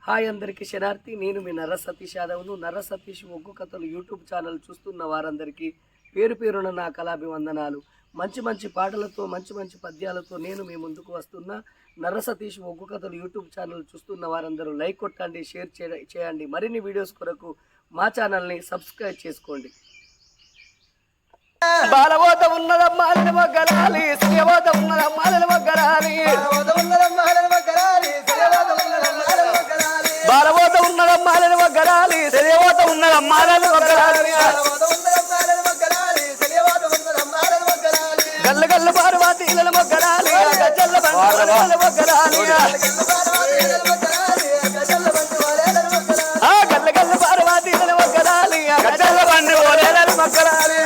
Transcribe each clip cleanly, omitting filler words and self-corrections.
Hi అందరికీ శనార్థి. నేను మీ నర్ర సతీష్ యాదవ్ను. నర్ర సతీష్ ఒగ్గు కథలు యూట్యూబ్ ఛానల్ చూస్తున్న వారందరికీ పేరు పేరున నా కళాభివందనాలు. మంచి మంచి పాటలతో మంచి మంచి పద్యాలతో నేను మీ ముందుకు వస్తున్నా. నర్ర సతీష్ ఒగ్గు కథలు యూట్యూబ్ ఛానల్ చూస్తున్న వారందరూ లైక్ కొట్టండి, షేర్ చేయండి. మరిన్ని వీడియోస్ కొరకు మా ఛానల్ని సబ్స్క్రైబ్ చేసుకోండి. బాలవోత ఉన్నదమ్మాలని మొగ్గలాలి, శ్రీయవోత ఉన్నదమ్మాలని మొగ్గలాలి, బాలవోత ఉన్నదమ్మాలని మొగ్గలాలి, శ్రీయవోత ఉన్నదమ్మాలని మొగ్గలాలి, గల్ల గల్ల పార్వతీలను మొగ్గలాలి, గజ్జల్ల బండి మొగ్గలాలి, గల్ల గల్ల పార్వతీలను మొగ్గలాలి, గజ్జల్ల బండి మొగ్గలాలి.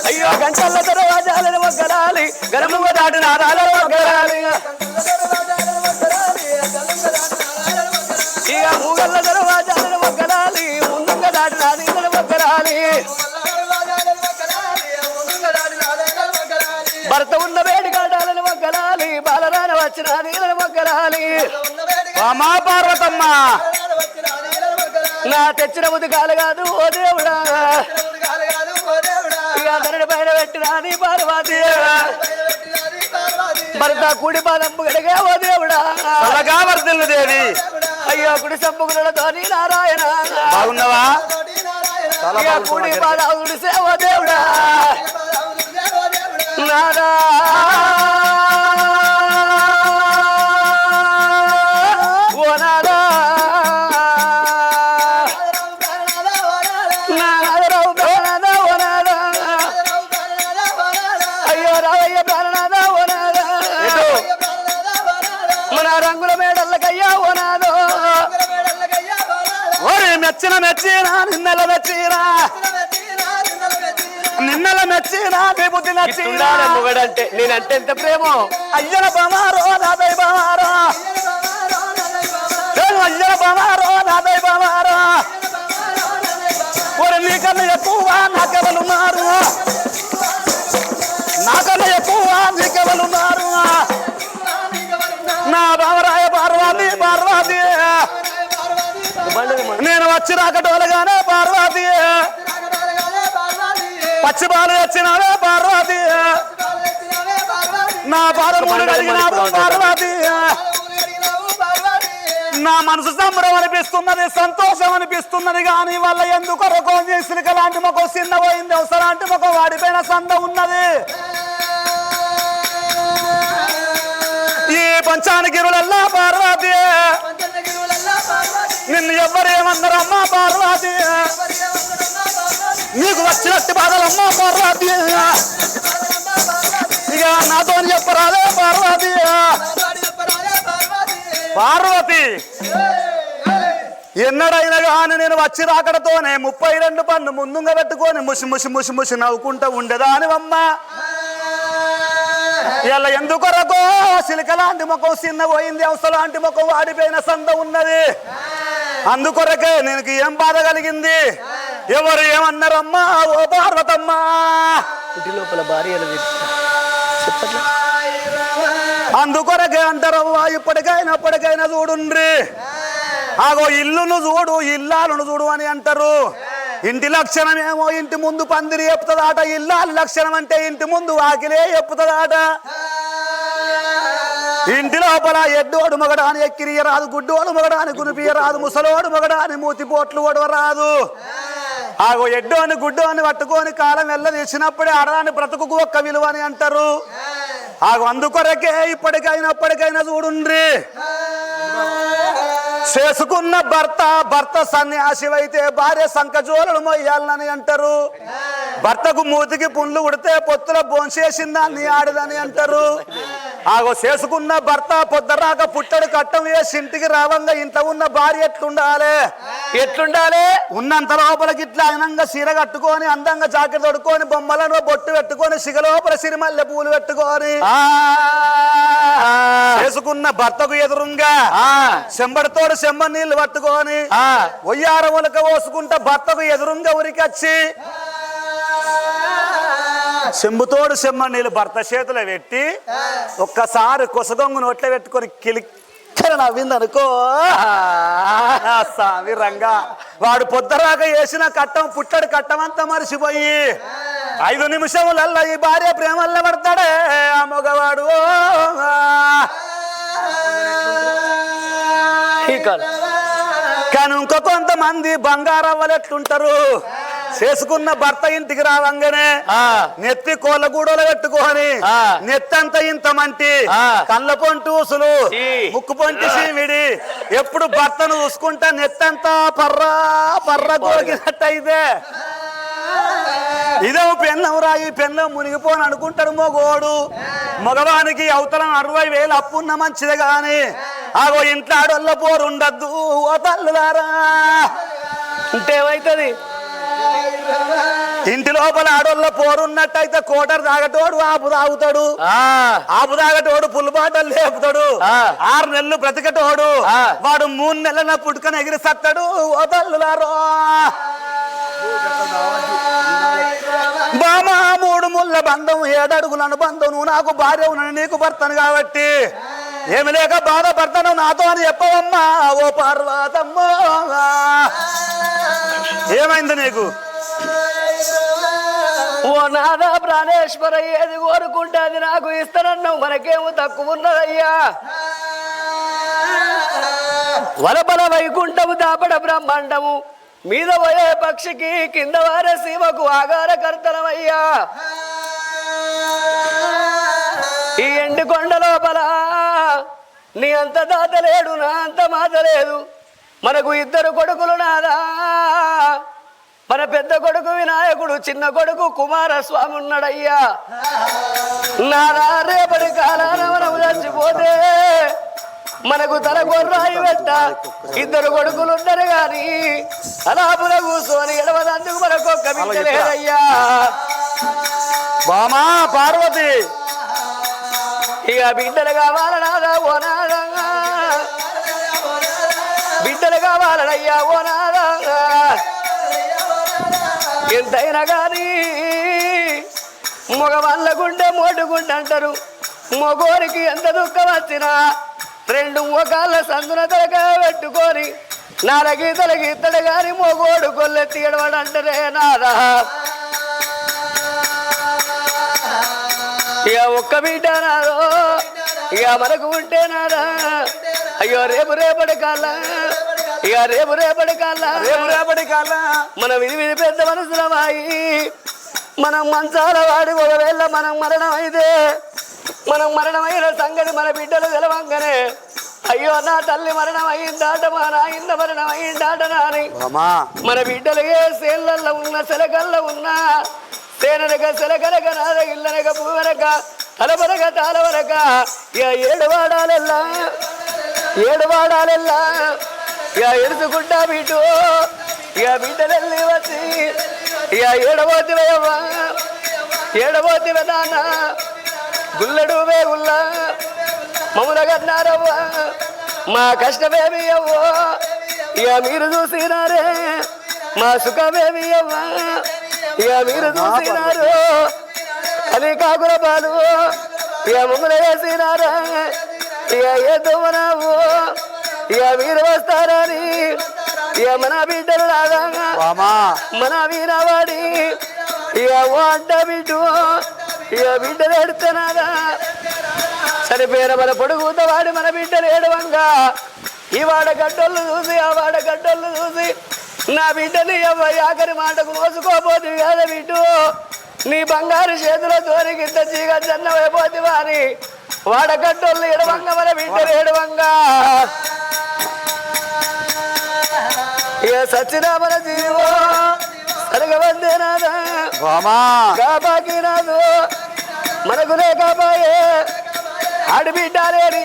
అయ్యో గంటల దర్వాజాలను మొగ్గలాలి, గరముగా దాటిన ఆరాలను మొగ్గలాలి, ఇక మూగల్ల దర్వాజాలను మొగ్గలాలి, ముందుగా దాటిన నీళ్ళను మొగ్గలాలి, భర్త ఉన్న వేడి కాటాలను మొగ్గలాలి, బాలరాన వచ్చిన నీళ్ళను మొగ్గలాలి. మా పార్వతమ్మ నా తెచ్చిన ముదుగాలు కాదు ఓ దేవుడా, ఇక ధరని పైన పెట్టినాది పార్వతి, భర్త కుడి పాదంపు గడిగే ఓ దేవుడా, అలాగా వర్దిల్లు దేవి. అయ్యో కుడి సంపుకులతో నారాయణ బాగున్నావా? ఇక కుడి పాదాలు గుడిసే ఓ దేవుడా నారా. రంగుల మేడల్లకయ్యా ఓనాదో, మెచ్చిన మెచ్చినా నిన్నెల మెచ్చినా, నిన్నెల మెచ్చినా నీ బుద్ధి నచ్చినా. మొగడంటే నేనంటే ఎంత ప్రేమో. అయ్యల బమారో నాదై బమారో, అయ్యల బమారో నాదై బమారో, ఒరే నీకన్నా ఎక్కువ నాకెవలున్నారు, నాకన్నా ఎక్కువ నీకెవలున్నారు. నా బావరాయ పార్వతి పార్వతి, నేను వచ్చి రాకటోలుగానే పార్వతి, పచ్చిబాలు వచ్చినావే పార్వతి, నా పాదములు కలిగినావు పార్వతి. నా మనసు సంబరం అనిపిస్తున్నది, సంతోషం అనిపిస్తున్నది, కానీ వాళ్ళ ఎందుకొరకు సిలిక లాంటి మొక్క చిన్న పోయింది, అవసరాంటి మొక్క వాడిపోయిన సంద ఉన్నది. ఈ పంచానగిరులల్లా పార్వతి, నిన్ను ఎవ్వరు ఏమన్నారమ్మా పార్వతి, నీకు వచ్చినట్టు బాధలమ్మా పార్వతి, ఇక నాతో చెప్పరాదే పార్వతి. పార్వతి ఎన్నడైనా కానీ నేను వచ్చి రాకడతోనే 32 పన్ను ముందుగా పెట్టుకొని ముసి ముసి ముసి ముసి నవ్వుకుంటూ ఉండేదానివమ్మా. ఇలా ఎందుకొరకో సిలికలాంటి ముఖం చిన్న పోయింది, అవసలాంటి ముఖం వాడిపోయిన సంద ఉన్నది. అందుకొరకే నేను ఏం బాధ కలిగింది, ఎవరు ఏమన్నారమ్మా ఓ పార్వతమ్మా. ఇంటి లోపల భార్య చెప్పట్లే, అందుకొరకే అంటారవ్వా ఇప్పటికైనా చూడుండ్రి, ఆగో ఇల్లును చూడు ఇల్లాలను చూడు అని అంటారు. ఇంటి లక్షణమేమో ఇంటి ముందు పందిరి చెప్తుందాట, ఇల్లాల లక్షణం అంటే ఇంటి ముందు వాకిలే చెప్తుందాట. ఇంటి లోపల ఎడ్డోడు మగడాని ఎక్కిరియ రాదు, గుడ్డోడు మగడాని గునిపియ రాదు, ముసలోడు మగడాని మూతిపోట్లు ఒడవరాదు. ఆగో ఎడ్డోని గుడ్డోని పట్టుకొని కాలం వెళ్ళదీసినప్పుడే ఆడదాని బ్రతుకు ఒక్క విలువ అని అంటారు. ఆగో అందుకొరకే ఇప్పటికైనా చూడుండ్రి, చేసుకున్న భర్త సన్యాసివైతే భార్య సంకజోలను మొయ్యాలని అంటారు. భర్తకు మూతికి పుండ్లు ఉడితే పొత్తుల బోన్సేసిందాన్ని ఆడదని అంటారు. ఆగో చేసుకున్న భర్త పొద్దరాక పుట్టడు కట్టం వేసి ఇంటికి రావంగా ఇంట్లో ఉన్న భార్య ఎట్లుండాలి, ఉన్నంత లోపలికి ఇట్లా అనంగా సీర కట్టుకొని అందంగా జాకెట్ తొడుకొని బొమ్మలను బొట్టు పెట్టుకొని సిగలోపల సిరిమల్లె పూలు పెట్టుకొని చేసుకున్న భర్తకు ఎదురుగా చెంబడితోడు చెంబ నీళ్లు పట్టుకొని ఒయ్యార ఉలక పోసుకుంటా భర్తకు ఎదురుగా ఉరికొచ్చి చెంబుతోడు చెమ్మ నీళ్ళు భర్త చేతులు పెట్టి ఒక్కసారి కొసగొంగు నోట్లో పెట్టుకొని కిలిక్కర నవ్విందనుకో స్వామి రంగా వాడు పొద్దురాక వేసిన కట్టం పుట్టడు కట్టం అంతా మరిచిపోయి 5 నిమిషములల్లా ఈ భార్య ప్రేమల్లో పడతాడే ఆ మగవాడు కానీ ఇంకో కొంతమంది బంగారవ్వలు ఎట్లుంటారు చేసుకున్న భర్త ఇంటికి రావంగానే నెత్తి కోళ్ళ గూడలు పెట్టుకొని నెత్తంతా ఇంత మంటి కళ్ళ పొంటూసులు ముక్కు పొంటి సీమిడి ఎప్పుడు భర్తను చూసుకుంటా నెత్తంతా పర్ర గోగినట్టయితే ఇదో పెన్నం రాయి పెన్నం మునిగిపోని అనుకుంటాడు మగోడు మగవానికి అవతలం 60,000 అప్పున్న మంచిదే గాని ఆగో ఇంట్లో ఆడోళ్ళ పోరుండద్దు ఓ తల్లులారా అంటే ఏమైతుంది ఇంటి లోపల ఆడోళ్ళ పోరున్నట్టయితే కోటర్ తాగటోడు ఆపు తాగుతాడు ఆపు తాగటోడు పుల్లు బాటలు లేపుతాడు 6 నెలలు బ్రతికటోడు వాడు 3 నెలల పుట్టుకని ఎగిరి సత్తాడు ఓ తల్లులారో బామా 3 ముళ్ళ బంధం 7 అడుగుల అనుబంధం నువ్వు నాకు భార్య ఉన్నాను నీకు భర్తను కాబట్టి ఏమి లేక బాధపడతాను నాతో అని చెప్పవమ్మా ఓ పార్వతమ్మ ఏమైంది నీకు ఓ నాదా ప్రాణేశ్వర ఏది కోరుకుంటే అది నాకు ఇస్తానన్నావు మనకేమో తక్కువ ఉన్నదయ్యా వలబల వైకుంఠము దాపడ బ్రహ్మాండము మీద పోయే పక్షికి కింద వారే సీమకు ఆగారకర్తనమయ్యా ఈ ఎండు కొండ లోపల నీ అంత దాత లేడు నా అంత మాత లేదు మనకు 2 కొడుకులు నాదా మన పెద్ద కొడుకు వినాయకుడు చిన్న కొడుకు కుమారస్వామి ఉన్నాడయ్యా నాదా రేపటి కాలాన మనం చచ్చిపోతే మనకు తల గొర్రాయి పెట్ట 2 కొడుకులు ఉన్నారు గాని అలాపుల కూర్చొని ఎడవదందుకు మనకు ఒక్క బిడ్డ లేదయ్యా బామా పార్వతి ఇక బిడ్డలు కావాలనాదా ఓ నాదా బిడ్డలు కావాలనయ్యా ఓ నాదా ఎంతైనా కానీ మగవాళ్ళకుంటే మోటుకుంటే అంటారు మగోరికి ఎంత దుఃఖం వచ్చినా 2 మోకాళ్ళ సందున తలకాయ పెట్టుకొని 4 గీతలు గీతడు గాని మగోడు కొల్లెత్తి ఎడవడంటారే నాదా ఇక ఒక్క బిడ్డ నాదో ఇక మనకు ఉంటే నాదా అయ్యో రేపటి కాళ్ళ ఇక రేపటి కాళ్ళ మన విధి పెద్ద మనసులమాయి మనం మంచాల వాడి ఒకవేళ మనం మరణమైన సంగతి మన బిడ్డలు తెలవంగానే అయ్యో నా తల్లి మరణం అయిందాట మా నాయన మరణం అయిందాట నాని మన బిడ్డలు ఏ సేన్లల్లో ఉన్న సెలకల్లో ఉన్నా తేనెనక సెలకనక నాద ఇల్లనక పువ్వనక తలవరక తాళవరక ఇక 7 వాడాలెల్లా ఇక ఎడుచుకుంటా బిడ్డు ఇక బిడ్డలెల్లి వచ్చి ఇక ఏడబోతివే నాన్న గుల్లడు వేగుల్లా మమ్మల కన్నారవ్వ మా కష్టమేమి అవ్వో ఇక మీరు చూసినారే మా సుఖమేమి అవ్వ ఇక మీరు చూసినారు అది కాకుల పాలు ఇక మమ్మల్ని వేసినారా ఇక ఏదో మనవు ఇక మీరు వస్తారని ఇక మన బిడ్డలు రాగా మన వీరవాడి ఇక అంట బిడ్డు ఇక బిడ్డలు ఎడుతున్నారా చనిపోయిన మన పొడుగుతో వాడి మన బిడ్డలు ఏడవంగా ఈ వాడగడ్డోళ్ళు చూసి ఆ వాడగడ్డోళ్ళు చూసి నా బిడ్డని ఆఖరి మాటకు మోసుకోపోతుంది కదా బిడ్డు నీ బంగారు చేతిలో తోరికింత చీగ జన్నమైపోతివా అని వాడగడ్డోళ్ళు ఎడవంగా మన బిడ్డలు ఏడవంగా ఇక సచ్చినా మన జీవో సరగవందే నాదా కాపాకి నాదు మనకు లేకపోయే ఆడబిడ్డ లేని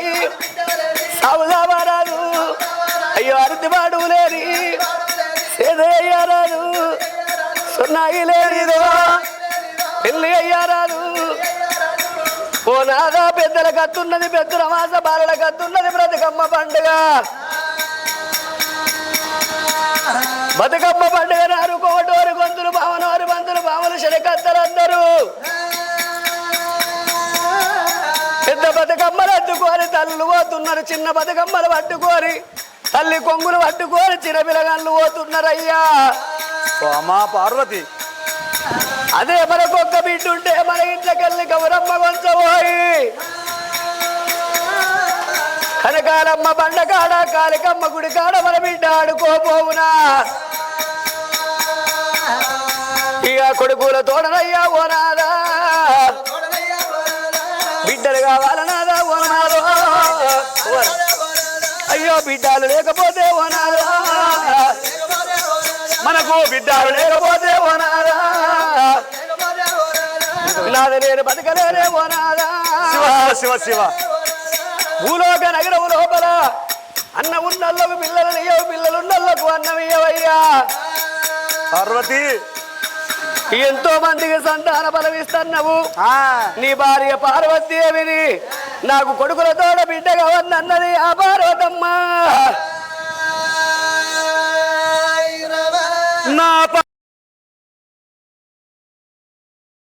సాగుదామా రాదు అయ్యో అరటివాడు లేని సేదయ్య రాదు సున్నాయి లేనిదో పెళ్ళి అయ్యారాదు ఓ నాదా పెద్దల కత్తున్నది పెద్దల మాస బాలల కత్తున్నది బ్రతుకమ్మ పండుగ బతుకమ్మ పండుగ నారు కోటోరు గొంతులు బావనోరు బంతులు బావలు శరకత్తలందరూ పెద్ద బతుకమ్మలు ఎత్తుకొని తల్లులు పోతున్నారు, చిన్న బతుకమ్మలు పట్టుకొని తల్లి కొంగులు పట్టుకొని చిన్న పిల్లగాళ్ళు పోతున్నారయ్యా. అమ్మా పార్వతి, అదే మనకొక్క బిడ్డ ఉంటే మన ఇంట్లోకెళ్ళి గౌరమ్మ కొంచెం పోయి కనకాలమ్మ బండకాడ కాలికమ్మ గుడి కాడ మన బిడ్డ ఆడుకోపోవునా. ఇక కొడుకుల తోడనయ్యా ఓనాదా, బిడ్డలు కావాలనాదా ఓనాదో, అయ్యో బిడ్డలు లేకపోతే ఓనాదా, మనకు బిడ్డలు లేకపోతే ఓనాదా, నాది నేను బతకలేనే ఓనాదా. శివ శివ భూలోక నగరం లోపల అన్న ఉన్నళ్ళకు పిల్లలు ఇయ్యవు, పిల్లలున్నళ్ళకు అన్నం ఇయ్యవయ్యా. పార్వతి, ఎంతో మందికి సంతాన బలమిస్తున్నావు. నీ భార్య పార్వతీదేవిని నాకు కొడుకులతోడ బిడ్డగా వద్దన్నది ఆ పార్వతమ్మ.